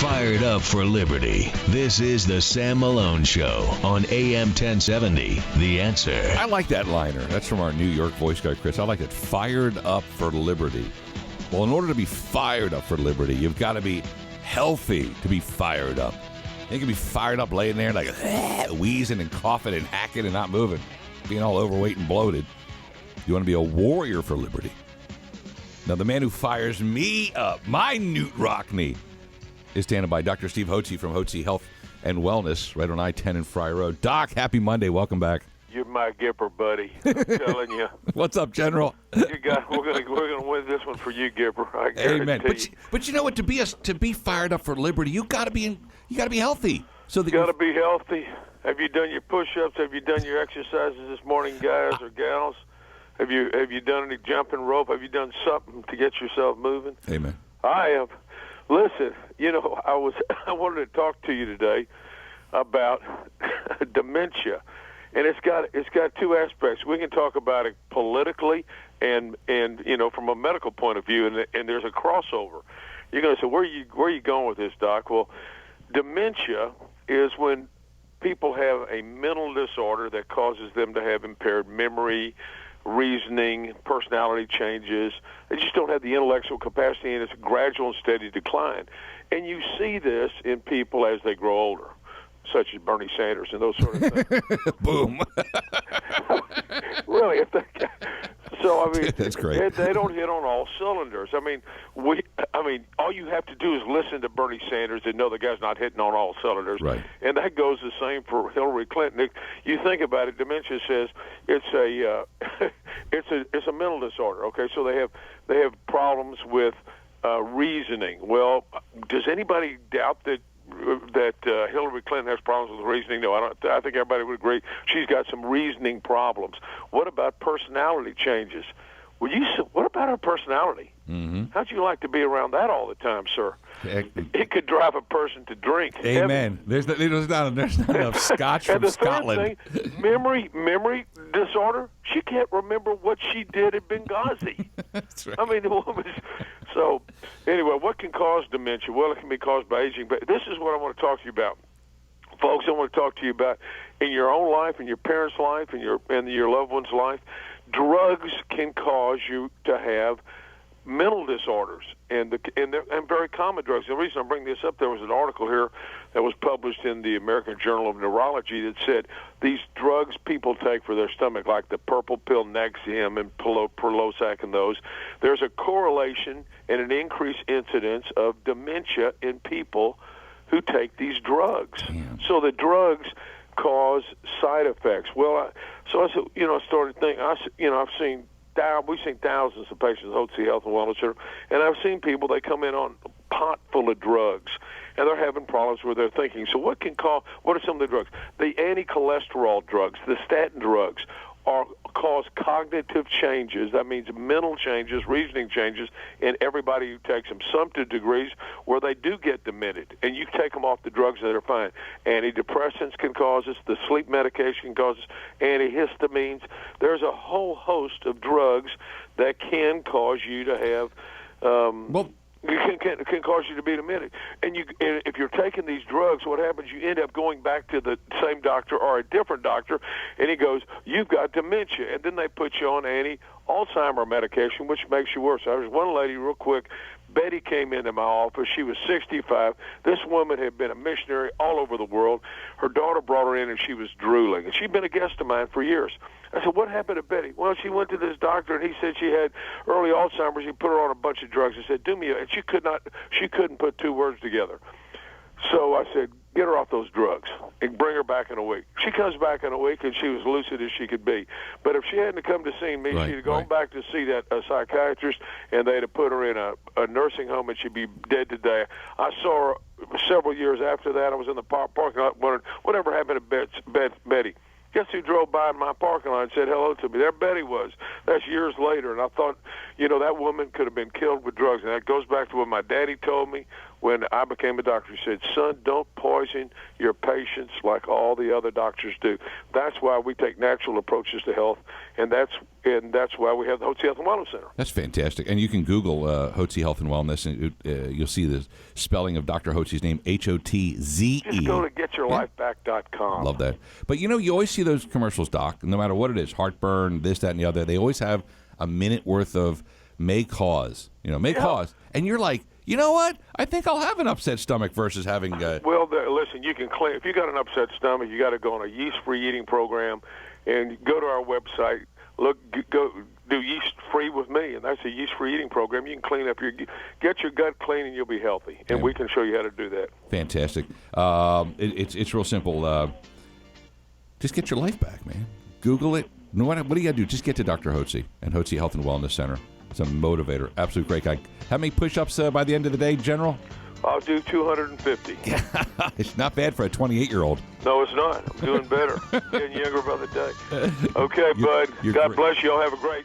Fired up for liberty. This is the Sam Malone Show on AM 1070. The Answer. I like that liner. That's from our New York voice guy, Chris. I like it. Fired up for liberty. Well, in order to be fired up for liberty, you've got to be healthy to be fired up. You can be fired up laying there like wheezing and coughing and hacking and not moving, being all overweight and bloated. You want to be a warrior for liberty. Now, the man who fires me up, my Newt Rockney, is standing by Dr. Steve Hotze from Hotze Health and Wellness right on I-10 and Fry Road. Doc, happy Monday. Welcome back. You're my Gipper, buddy. I'm telling you. What's up, General? We're gonna win this one for you, Gipper. I guarantee. Amen. But you know what? To be fired up for liberty, you got to be healthy. So that you got to be healthy. Have you done your push-ups? Have you done your exercises this morning, guys or gals? Have you done any jumping rope? Have you done something to get yourself moving? Amen. I have. Listen, I wanted to talk to you today about dementia, and it's got two aspects. We can talk about it politically and from a medical point of view, and there's a crossover. You're going to say, where are you going with this, Doc? Well, dementia is when people have a mental disorder that causes them to have impaired memory, reasoning, personality changes. They just don't have the intellectual capacity, and it's a gradual and steady decline. And you see this in people as they grow older, such as Bernie Sanders and those sort of things. Boom. Really, that's great. They don't hit on all cylinders. I mean, all you have to do is listen to Bernie Sanders and know the guy's not hitting on all cylinders. Right. And that goes the same for Hillary Clinton. You think about it. Dementia says it's a mental disorder. Okay, so they have problems with reasoning. Well, does anybody doubt that Hillary Clinton has problems with reasoning? No, I don't. I think everybody would agree she's got some reasoning problems. What about personality changes? What about her personality? Mm-hmm. How'd you like to be around that all the time, sir? It could drive a person to drink. Amen. There's not enough scotch from Scotland. Third thing, memory disorder. She can't remember what she did in Benghazi. That's right. I mean, the woman's. So, anyway, what can cause dementia? Well, it can be caused by aging. But this is what I want to talk to you about, folks. I want to talk to you about in your own life, in your parents' life, in your loved one's life. Drugs can cause you to have mental disorders, and very common drugs. The reason I bring this up, there was an article here that was published in the American Journal of Neurology that said these drugs people take for their stomach, like the purple pill Nexium and Perlosac and those, there's a correlation and an increased incidence of dementia in people who take these drugs. Damn. So the drugs cause side effects. Well, I started thinking. We've seen thousands of patients at Hotze Health and Wellness Center, and I've seen people, they come in on a pot full of drugs, and they're having problems with their thinking. So what are some of the drugs? The anti-cholesterol drugs, the statin drugs, cause cognitive changes. That means mental changes, reasoning changes in everybody who takes them, some to degrees where they do get demented, and you take them off the drugs and they're fine. Antidepressants can cause this. The sleep medication can cause this. Antihistamines. There's a whole host of drugs that can cause you to have It can cause you to be demented. And if you're taking these drugs, what happens, you end up going back to the same doctor or a different doctor, and he goes, you've got dementia. And then they put you on anti-Alzheimer medication, which makes you worse. There was one lady, real quick, Betty, came into my office. She was 65. This woman had been a missionary all over the world. Her daughter brought her in, and she was drooling. And she'd been a guest of mine for years. I said, what happened to Betty? Well, she went to this doctor, and he said she had early Alzheimer's. He put her on a bunch of drugs. I said, and she couldn't put two words together. So I said, get her off those drugs and bring her back in a week. She comes back in a week, and she was lucid as she could be. But if she hadn't come to see me, she'd have gone back to see that psychiatrist, and they'd have put her in a nursing home, and she'd be dead today. I saw her several years after that. I was in the parking lot wondering, whatever happened to Betty? Guess who drove by in my parking lot and said hello to me? There Betty was. That's years later. And I thought, that woman could have been killed with drugs. And that goes back to what my daddy told me. when I became a doctor. He said, son, don't poison your patients like all the other doctors do. That's why we take natural approaches to health, and that's why we have the Hotze Health and Wellness Center. That's fantastic. And you can Google Hotze Health and Wellness, and you'll see the spelling of Dr. Hotze's name, Hotze. Just go to getyourlifeback.com. Love that. But, you always see those commercials, Doc, no matter what it is, heartburn, this, that, and the other. They always have a minute worth of may cause, cause. And you're like, you know what? I think I'll have an upset stomach versus having... Well, listen, you can claim, if you got an upset stomach, you got to go on a yeast-free eating program and go to our website, go do yeast-free with me, and that's a yeast-free eating program. You can clean up get your gut clean, and you'll be healthy. And we can show you how to do that. Fantastic. It's real simple. Just get your life back, man. Google it. What do you got to do? Just get to Dr. Hotze and Hotze Health and Wellness Center. It's a motivator. Absolute great guy. How many push-ups by the end of the day, General? I'll do 250. It's not bad for a 28-year-old. No, it's not. I'm doing better. Getting younger by the day. Okay, bud. God bless you. All have a great